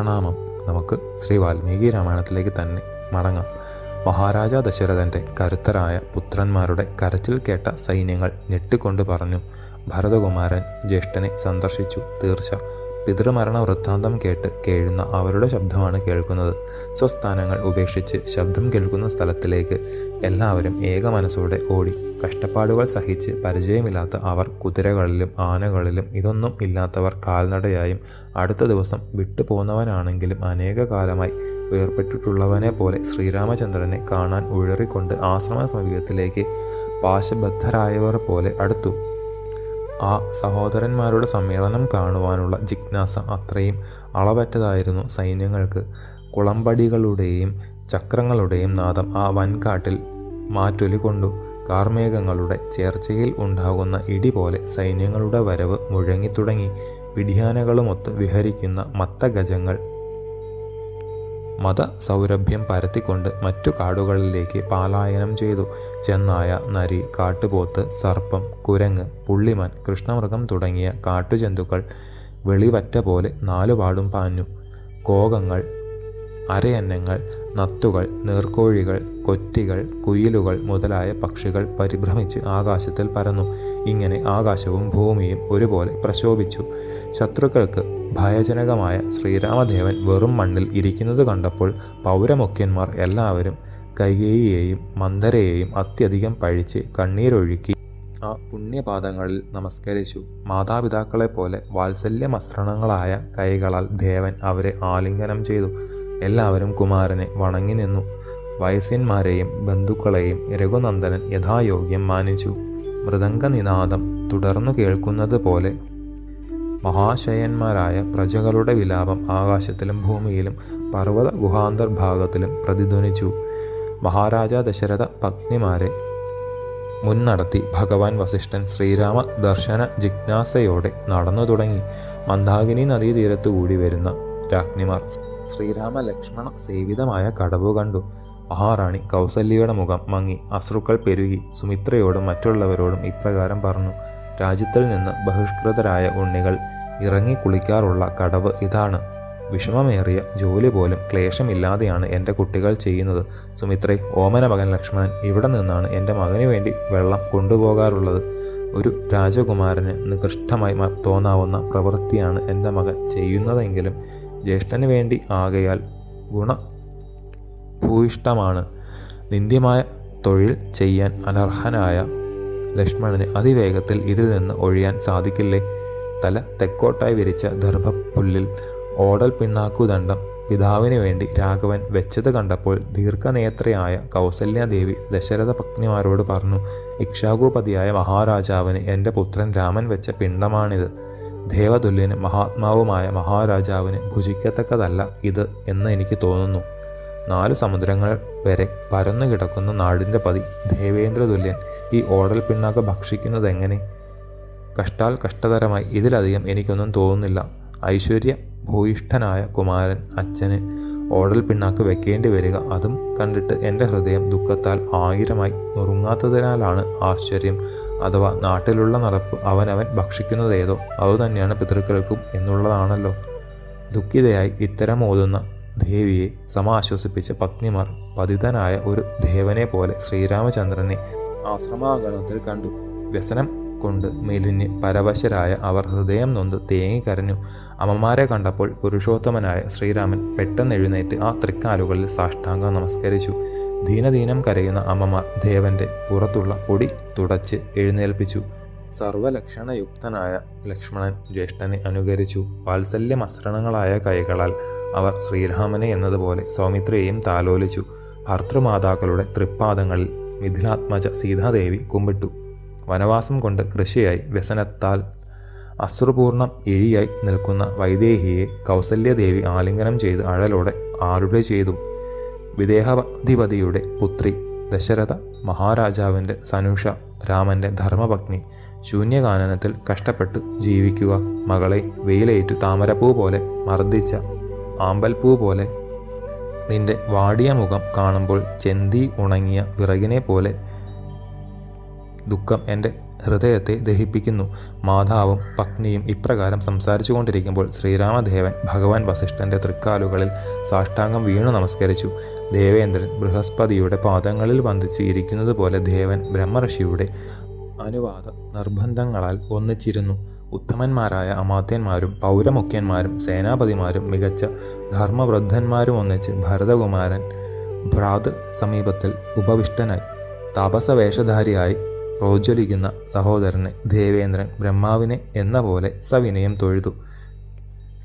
പ്രണാമം. നമുക്ക് ശ്രീ വാൽമീകി രാമായണത്തിലേക്ക് തന്നെ മടങ്ങാം. മഹാരാജാ ദശരഥൻ്റെ കരുത്തരായ പുത്രന്മാരുടെ കരച്ചിൽ കേട്ട സൈന്യങ്ങൾ ഞെട്ടിക്കൊണ്ട് പറഞ്ഞു, ഭരതകുമാരൻ ജ്യേഷ്ഠനെ സന്ദർശിച്ചു. തീർച്ച പിതൃമരണ വൃത്താന്തം കേട്ട് കേഴുന്ന അവരുടെ ശബ്ദമാണ് കേൾക്കുന്നത്. സ്വസ്ഥാനങ്ങൾ ഉപേക്ഷിച്ച് ശബ്ദം കേൾക്കുന്ന സ്ഥലത്തിലേക്ക് എല്ലാവരും ഏക മനസ്സോടെ ഓടി. കഷ്ടപ്പാടുകൾ സഹിച്ച് പരിചയമില്ലാത്ത അവർ കുതിരകളിലും ആനകളിലും, ഇതൊന്നും ഇല്ലാത്തവർ കാൽനടയായും, അടുത്ത ദിവസം വിട്ടുപോന്നവനാണെങ്കിലും അനേക കാലമായി വേർപെട്ടിട്ടുള്ളവനെ പോലെ ശ്രീരാമചന്ദ്രനെ കാണാൻ ഉഴറിക്കൊണ്ട് ആശ്രമ സമീപത്തിലേക്ക് പാശബദ്ധരായവർ പോലെ അടുത്തു. ആ സഹോദരന്മാരുടെ സമ്മേളനം കാണുവാനുള്ള ജിജ്ഞാസ അത്രയും അളവറ്റതായിരുന്നു സൈന്യങ്ങൾക്ക്. കുളമ്പടികളുടെയും ചക്രങ്ങളുടെയും നാദം ആ വൻകാട്ടിൽ മാറ്റൊലി കൊണ്ടു. കാർമേഘങ്ങളുടെ ചേർച്ചയിൽ ഉണ്ടാകുന്ന ഇടി പോലെ സൈന്യങ്ങളുടെ വരവ് മുഴങ്ങിത്തുടങ്ങി. പിടിയാനകളുമൊത്ത് വിഹരിക്കുന്ന മത്തഗജങ്ങൾ മതസൗരഭ്യം പരത്തിക്കൊണ്ട് മറ്റു കാടുകളിലേക്ക് പലായനം ചെയ്തു. ചെന്നായ, നരി, കാട്ടുപോത്ത്, സർപ്പം, കുരങ്ങ്, പുള്ളിമാൻ, കൃഷ്ണമൃഗം തുടങ്ങിയ കാട്ടുജന്തുക്കൾ വെളിവറ്റ പോലെ നാലുപാടും പാഞ്ഞു. കോകങ്ങൾ, അരയന്നങ്ങൾ, നത്തുകൾ, നീർക്കോഴികൾ, കൊറ്റികൾ, കുയിലുകൾ മുതലായ പക്ഷികൾ പരിഭ്രമിച്ച് ആകാശത്തിൽ പരന്നു. ഇങ്ങനെ ആകാശവും ഭൂമിയും ഒരുപോലെ പ്രശോഭിച്ചു. ശത്രുക്കൾക്ക് ഭയജനകമായ ശ്രീരാമദേവൻ വെറും മണ്ണിൽ ഇരിക്കുന്നത് കണ്ടപ്പോൾ പൗരമുഖ്യന്മാർ എല്ലാവരും കൈകേയിയെയും മന്ദരയെയും അത്യധികം പഴിച്ച് കണ്ണീരൊഴുക്കി ആ പുണ്യപാദങ്ങളിൽ നമസ്കരിച്ചു. മാതാപിതാക്കളെപ്പോലെ വാത്സല്യമസൃണങ്ങളായ കൈകളാൽ ദേവൻ അവരെ ആലിംഗനം ചെയ്തു. എല്ലാവരും കുമാരനെ വണങ്ങി നിന്നു. വയസ്യന്മാരെയും ബന്ധുക്കളെയും രഘുനന്ദനൻ യഥായോഗ്യം മാനിച്ചു. മൃദംഗനിനാദം തുടർന്നു കേൾക്കുന്നത് പോലെ മഹാശയന്മാരായ പ്രജകളുടെ വിലാപം ആകാശത്തിലും ഭൂമിയിലും പർവ്വത ഗുഹാന്തർഭാഗത്തിലും പ്രതിധ്വനിച്ചു. മഹാരാജാ ദശരഥ പത്നിമാരെ മുൻനടത്തി ഭഗവാൻ വസിഷ്ഠൻ ശ്രീരാമ ദർശന ജിജ്ഞാസയോടെ നടന്നു തുടങ്ങി. മന്ദാകിനി നദീതീരത്തുകൂടി വരുന്ന രാജ്ഞിമാർ ശ്രീരാമ ലക്ഷ്മണ സേവിതമായ കടവു കണ്ടു. മഹാറാണി കൗസല്യയുടെ മുഖം മങ്ങി, അശ്രുക്കൾ പെരുകി. സുമിത്രയോടും മറ്റുള്ളവരോടും ഇപ്രകാരം പറഞ്ഞു, രാജ്യത്തിൽ നിന്ന് ബഹിഷ്കൃതരായ ഉണ്ണികൾ ഇറങ്ങി കുളിക്കാറുള്ള കടവ് ഇതാണ്. വിഷമമേറിയ ജോലി പോലും ക്ലേശമില്ലാതെയാണ് എൻ്റെ കുട്ടികൾ ചെയ്യുന്നത്. സുമിത്രേ, ഓമന മകൻ ലക്ഷ്മണൻ ഇവിടെ നിന്നാണ് എൻ്റെ മകന് വേണ്ടി വെള്ളം കൊണ്ടുപോകാറുള്ളത്. ഒരു രാജകുമാരന് നികൃഷ്ടമായി തോന്നാവുന്ന പ്രവൃത്തിയാണ് എൻ്റെ മകൻ ചെയ്യുന്നതെങ്കിലും ജ്യേഷ്ഠന് വേണ്ടി ആകയാൽ ഗുണഭൂയിഷ്ടമാണ്. നിന്ദ്യമായ തൊഴിൽ ചെയ്യാൻ അനർഹനായ ലക്ഷ്മണന് അതിവേഗത്തിൽ ഇതിൽ നിന്ന് ഒഴിയാൻ സാധിക്കില്ലേ? തല തെക്കോട്ടായി വിരിച്ച ദർഭപ്പുല്ലിൽ ഓടൽ പിണ്ണാക്കുദണ്ഡം പിതാവിന് വേണ്ടി രാഘവൻ വെച്ചത് കണ്ടപ്പോൾ ദീർഘനേത്രയായ കൗസല്യാദേവി ദശരഥ പത്നിമാരോട് പറഞ്ഞു, ഇക്ഷ്വാകുപതിയായ മഹാരാജാവിന് എൻ്റെ പുത്രൻ രാമൻ വെച്ച പിണ്ടമാണിത്. ദേവതുല്യന് മഹാത്മാവുമായ മഹാരാജാവിന് ഭുജിക്കത്തക്കതല്ല ഇത് എന്ന് എനിക്ക് തോന്നുന്നു. 4 സമുദ്രങ്ങൾ വരെ പരന്നു കിടക്കുന്ന നാടിൻ്റെ പതി ദേവേന്ദ്രതുല്യൻ ഈ ഓടൽ പിണ്ണാക്ക് ഭക്ഷിക്കുന്നതെങ്ങനെ? കഷ്ടാൽ കഷ്ടതരമായി ഇതിലധികം എനിക്കൊന്നും തോന്നുന്നില്ല. ഐശ്വര്യ ഭൂയിഷ്ഠനായ കുമാരൻ അച്ഛന് ഓടൽ പിണ്ണാക്ക് വെക്കേണ്ടി വരിക, അതും കണ്ടിട്ട് എൻ്റെ ഹൃദയം ദുഃഖത്താൽ 1000 നുറുങ്ങാത്തതിനാലാണ് ആശ്ചര്യം. അഥവാ നാട്ടിലുള്ള നടപ്പ് അവനവൻ ഭക്ഷിക്കുന്നതേതോ അതുതന്നെയാണ് പിതൃക്കൾക്കും എന്നുള്ളതാണല്ലോ. ദുഃഖിതയായി ഇത്തരം ഓതുന്ന ദേവിയെ സമാശ്വസിപ്പിച്ച പത്നിമാർ പതിതനായ ഒരു ദേവനെ പോലെ ശ്രീരാമചന്ദ്രനെ ആശ്രമാങ്കണത്തിൽ കണ്ടു. വ്യസനം കൊണ്ട് മെലിഞ്ഞ് പരവശരായ അവർ ഹൃദയം നൊന്ത് തേങ്ങിക്കരഞ്ഞു. അമ്മമാരെ കണ്ടപ്പോൾ പുരുഷോത്തമനായ ശ്രീരാമൻ പെട്ടെന്ന് എഴുന്നേറ്റ് ആ തൃക്കാലുകളിൽ സാഷ്ടാംഗം നമസ്കരിച്ചു. ദീനദീനം കരയുന്ന അമ്മമാർ ദേവന്റെ പുറത്തുള്ള പൊടി തുടച്ച് എഴുന്നേൽപ്പിച്ചു. സർവലക്ഷണയുക്തനായ ലക്ഷ്മണൻ ജ്യേഷ്ഠനെ അനുകരിച്ചു. വാത്സല്യമസൃണങ്ങളായ കൈകളാൽ അവർ ശ്രീരാമനെ എന്നതുപോലെ സൗമിത്രയെയും താലോലിച്ചു. ഭർത്തൃമാതാക്കളുടെ തൃപ്പാദങ്ങളിൽ മിഥിലാത്മജ സീതാദേവി കുമ്പിട്ടു. വനവാസം കൊണ്ട് കൃഷിയായി വ്യസനത്താൽ അശ്രുപൂർണം ഇഴിയായി നിൽക്കുന്ന വൈദേഹിയെ കൗസല്യദേവി ആലിംഗനം ചെയ്ത് അഴലോടെ ആരുടേ ചെയ്തു. വിദേഹാധിപതിയുടെ പുത്രി, ദശരഥ മഹാരാജാവിൻ്റെ സനുഷ, രാമൻ്റെ ധർമ്മപത്നി, ശൂന്യകാനനത്തിൽ കഷ്ടപ്പെട്ട് ജീവിക്കുക. മകളെ വെയിലേറ്റു താമരപ്പൂ പോലെ മർദ്ദിച്ച ആമ്പൽപ്പൂ പോലെ നിന്റെ വാടിയ മുഖം കാണുമ്പോൾ ചെന്തി ഉണങ്ങിയ വിറകിനെ പോലെ ദുഃഖം എൻ്റെ ഹൃദയത്തെ ദഹിപ്പിക്കുന്നു. മാതാവും പത്നിയും ഇപ്രകാരം സംസാരിച്ചു കൊണ്ടിരിക്കുമ്പോൾ ശ്രീരാമദേവൻ ഭഗവാൻ വസിഷ്ഠൻ്റെ തൃക്കാലുകളിൽ സാഷ്ടാംഗം വീണു നമസ്കരിച്ചു. ദേവേന്ദ്രൻ ബൃഹസ്പതിയുടെ പാദങ്ങളിൽ വന്ദിച്ച് ഇരിക്കുന്നത് പോലെ ദേവൻ ബ്രഹ്മർഷിയുടെ അനുവാദ നിർബന്ധങ്ങളാൽ ഒന്നിച്ചിരുന്നു. ഉത്തമന്മാരായ അമാത്യന്മാരും പൗരമുഖ്യന്മാരും സേനാപതിമാരും മികച്ച ധർമ്മവൃദ്ധന്മാരും ഒന്നിച്ച് ഭരതകുമാരൻ ഭ്രാതൃ സമീപത്തിൽ ഉപവിഷ്ടനായി. താപസവേഷധാരിയായി പ്രോജ്വലിക്കുന്ന സഹോദരനെ ദേവേന്ദ്രൻ ബ്രഹ്മാവിനെ എന്ന പോലെ സവിനയം തൊഴുതു.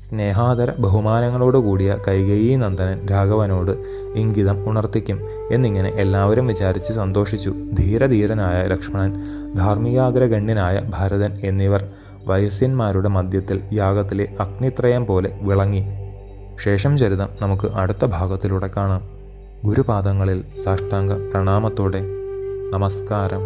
സ്നേഹാദര ബഹുമാനങ്ങളോടുകൂടിയ കൈകേയീ നന്ദനൻ രാഘവനോട് ഇംഗിതം ഉണർത്തിക്കും എന്നിങ്ങനെ എല്ലാവരും വിചാരിച്ച് സന്തോഷിച്ചു. ധീരധീരനായ ലക്ഷ്മണൻ, ധാർമ്മികാഗ്രഗണ്യനായ ഭരതൻ എന്നിവർ വയസ്യന്മാരുടെ മധ്യത്തിൽ യാഗത്തിലെ അഗ്നിത്രയം പോലെ വിളങ്ങി. ശേഷം ചരിതം നമുക്ക് അടുത്ത ഭാഗത്തിലൂടെ കാണാം. ഗുരുപാദങ്ങളിൽ സാഷ്ടാംഗ പ്രണാമത്തോടെ നമസ്കാരം.